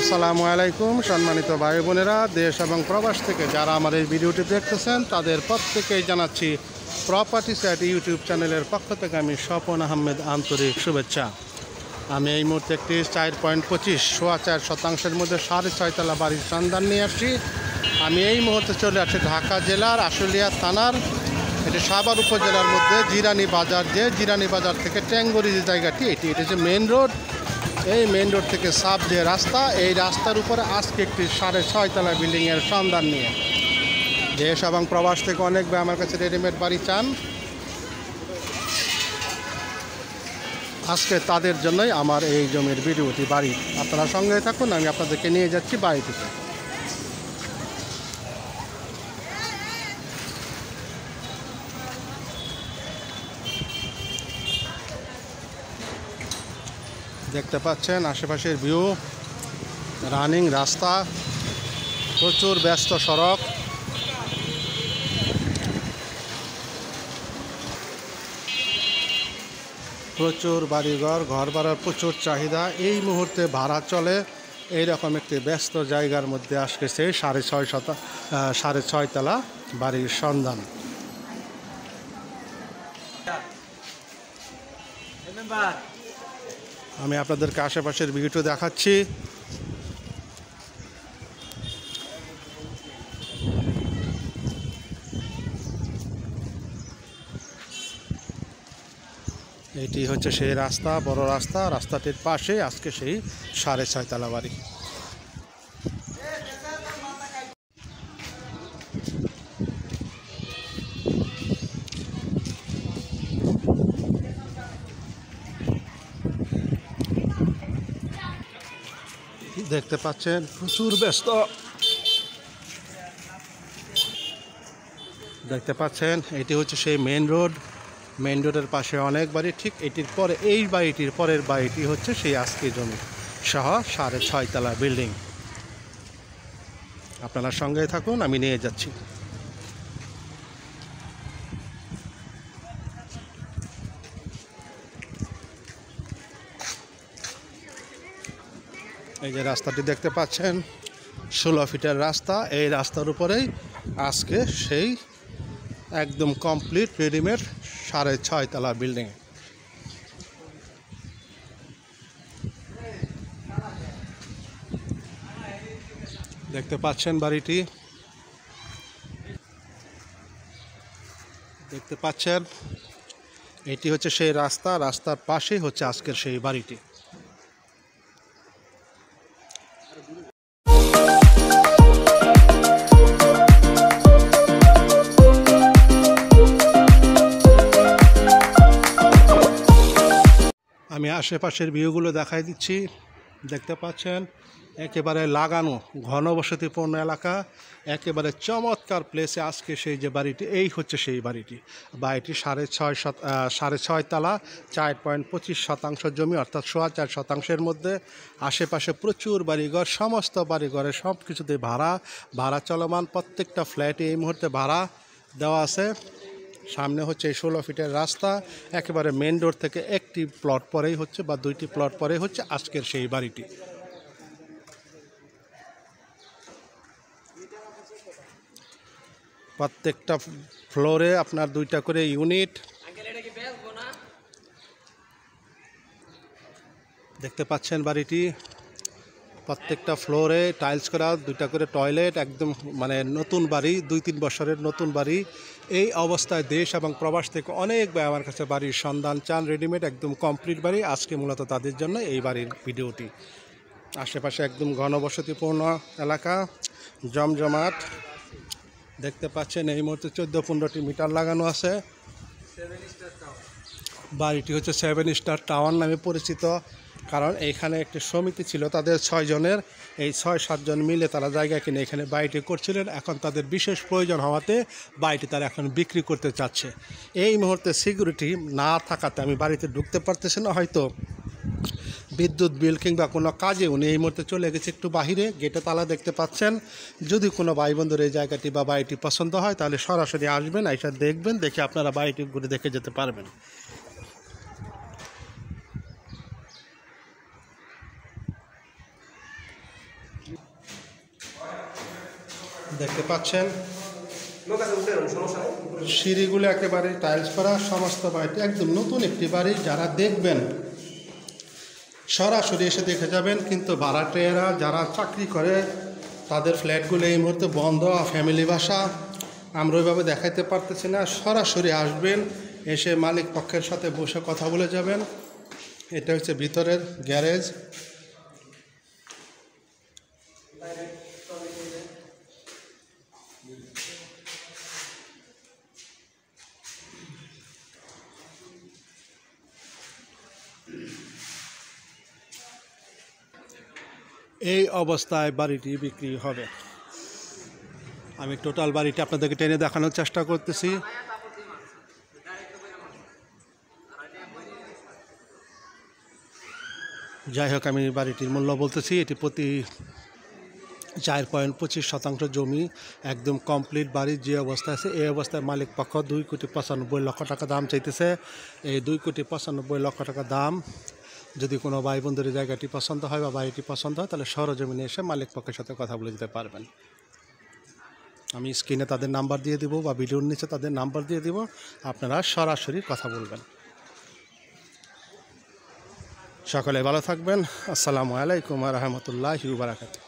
আসসালামু আলাইকুম সম্মানিত ভাই বোনেরা, দেশ এবং প্রবাস থেকে যারা আমার এই ভিডিওটি দেখতেছেন তাদের প্রত্যেকেই জানাচ্ছি প্রপার্টি সাইট ইউটিউব চ্যানেলের পক্ষ থেকে আমি স্বপন আহমেদ আন্তরিক শুভেচ্ছা। আমি এই মুহূর্তে একটি 4.25 সোয়া 4 শতাংশের মধ্যে 6.5 তলা বাড়ির সন্ধান নিয়ে আসছি। আমি এই মুহূর্তে চলে আসছি ঢাকা জেলার আশুলিয়া থানার এটি সাভার উপজেলার মধ্যে জিরানি বাজার, যে জিরানি বাজার থেকে ট্যাঙ্গরি যে জায়গাটি এটি হচ্ছে মেন রোড। এই মেন রোড থেকে সাব যে রাস্তা, এই রাস্তার উপরে আজকে একটি 6.5 তলা বিল্ডিংয়ের সন্ধান নিয়ে দেশ এবং প্রবাস থেকে অনেক ভাই আমার কাছে রেডিমেড বাড়ি চান। আজকে তাদের জন্যই আমার এই জমির ভিডিওটি। বাড়ি আপনারা সঙ্গে থাকুন, আমি আপনাদেরকে নিয়ে যাচ্ছি বাড়িটিতে। দেখতে পাচ্ছেন আশেপাশের ভিউ, রানিং রাস্তা, প্রচুর ব্যস্ত সড়ক, প্রচুর বাড়িঘর, ঘর ভাড়ার প্রচুর চাহিদা। এই মুহূর্তে ভাড়া চলে এইরকম একটি ব্যস্ত জায়গার মধ্যে আসছে 6.5 তলা বাড়ির সন্ধান। আমি আপনাদেরকে আশেপাশের ভিউটি দেখাচ্ছি। এটি হচ্ছে সেই রাস্তা, বড় রাস্তা। রাস্তাটির পাশে আজকে সেই 6.5 তলা বাড়ি। দেখতে পাচ্ছেন প্রচুর ব্যস্ত। দেখতে পাচ্ছেন এটি হচ্ছে সেই মেন রোড। মেন রোডের পাশে অনেক বাড়ি, ঠিক এটির পরে এই বাড়িটির পরের বাড়িটি হচ্ছে সেই আজকে জমি সহ 6.5 তলা বিল্ডিং। আপনারা সঙ্গে থাকুন, আমি নিয়ে যাচ্ছি। এই যে রাস্তাটি দেখতে পাচ্ছেন 16 ফিটের রাস্তা। এই রাস্তার উপরেই আজকে সেই একদম কমপ্লিট রেডিমেড 6.5 তলা বিল্ডিং। দেখতে পাচ্ছেন বাড়িটি, দেখতে পাচ্ছেন এটি হচ্ছে সেই রাস্তা। রাস্তার পাশেই হচ্ছে আজকের সেই বাড়িটি। আমি আশেপাশের ভিউগুলো দেখাই দিচ্ছি। দেখতে পাচ্ছেন একেবারে লাগানো ঘনবসতিপূর্ণ এলাকা, একেবারে চমৎকার প্লেসে আজকে সেই যে বাড়িটি, এই হচ্ছে সেই বাড়িটি। বাড়িটি 6.5 তলা, 4.25 শতাংশ জমি, অর্থাৎ সোয়া 4 শতাংশের মধ্যে। আশেপাশে প্রচুর বাড়িঘর, সমস্ত বাড়িঘরে সব কিছুতে ভাড়া চলমান। প্রত্যেকটা ফ্ল্যাটে এই মুহূর্তে ভাড়া দেওয়া আছে। সামনে হচ্ছে এই 16 ফিটের রাস্তা। একেবারে মেন রোড থেকে একটি প্লট পরেই হচ্ছে বা 2টি প্লট পরেই হচ্ছে আজকের সেই বাড়িটি। প্রত্যেকটা ফ্লোরে আপনার 2টা করে ইউনিট। দেখতে পাচ্ছেন বাড়িটি, প্রত্যেকটা ফ্লোরে টাইলস করা, 2টা করে টয়লেট, একদম মানে নতুন বাড়ি, 2-3 বছরের নতুন বাড়ি। এই অবস্থায় দেশ এবং প্রবাস থেকে অনেক ভাই আমার কাছে বাড়ির সন্ধান চান, রেডিমেড একদম কমপ্লিট বাড়ি। আজকে মূলত তাদের জন্য এই বাড়ির ভিডিওটি। আশেপাশে একদম ঘনবসতিপূর্ণ এলাকা, জমজমাট। দেখতে পাচ্ছেন এই মুহূর্তে 14-15টি মিটার লাগানো আছে। বাড়িটি হচ্ছে 7 স্টার টাওয়ার নামে পরিচিত, কারণ এইখানে একটি সমিতি ছিল তাদের 6 জনের। এই 6-7 জন মিলে তারা জায়গা কিনে এখানে বাড়িটি করছিলেন। এখন তাদের বিশেষ প্রয়োজন হওয়াতে বাড়িটি তারা এখন বিক্রি করতে চাচ্ছে। এই মুহূর্তে সিকিউরিটি না থাকাতে আমি বাড়িতে ঢুকতে পারতেছি না। হয়তো বিদ্যুৎ বিল কিংবা কোনো কাজে উনি এই মুহূর্তে চলে গেছে একটু বাহিরে, গেটে তালা দেখতে পাচ্ছেন। যদি কোনো ভাই বন্ধুর এই জায়গাটি বা বাড়িটি পছন্দ হয় তাহলে সরাসরি আসবেন, এসে দেখবেন, দেখে আপনারা বাড়িটি ঘুরে দেখে যেতে পারবেন। দেখতে পাচ্ছেন সিঁড়িগুলো একেবারে টাইলস করা, সমস্ত বাড়িটি একদম নতুন একটি বাড়ি। যারা দেখবেন সরাসরি এসে দেখে যাবেন, কিন্তু ভাড়াটিয়ারা যারা চাকরি করে তাদের ফ্ল্যাটগুলো এই মুহূর্তে বন্ধ, ফ্যামিলি বাসা, আমরা ওইভাবে দেখাইতে পারতেছি না। সরাসরি আসবেন, এসে মালিক পক্ষের সাথে বসে কথা বলে যাবেন। এটা হচ্ছে ভিতরের গ্যারেজ। এই অবস্থায় বাড়িটি বিক্রি হবে। আমি টোটাল বাড়িটি আপনাদেরকে টেনে দেখানোর চেষ্টা করতেছি। যাই হোক, আমি বাড়িটির মূল্য বলতেছি। এটি প্রতি 4.25 জমি, একদম কমপ্লিট বাড়ি যে অবস্থায় আছে। এই অবস্থায় মালিক পক্ষ 2,95,00,000 টাকা দাম চাইতেছে। এই 2,95,00,000 টাকা দাম যদি কোনো ভাই বন্ধুর জায়গাটি পছন্দ হয় বা বাড়িটি পছন্দ হয়, তাহলে সরজমিনে এসে মালিক পক্ষের সাথে কথা বলে দিতে পারবেন। আমি স্ক্রিনে তাদের নাম্বার দিয়ে দিব বা ভিডিওর নিচে তাদের নাম্বার দিয়ে দিব, আপনারা সরাসরি কথা বলবেন। সকলে ভালো থাকবেন। আসসালামু আলাইকুম ওয়া রাহমাতুল্লাহি ওয়া বারাকাতুহু।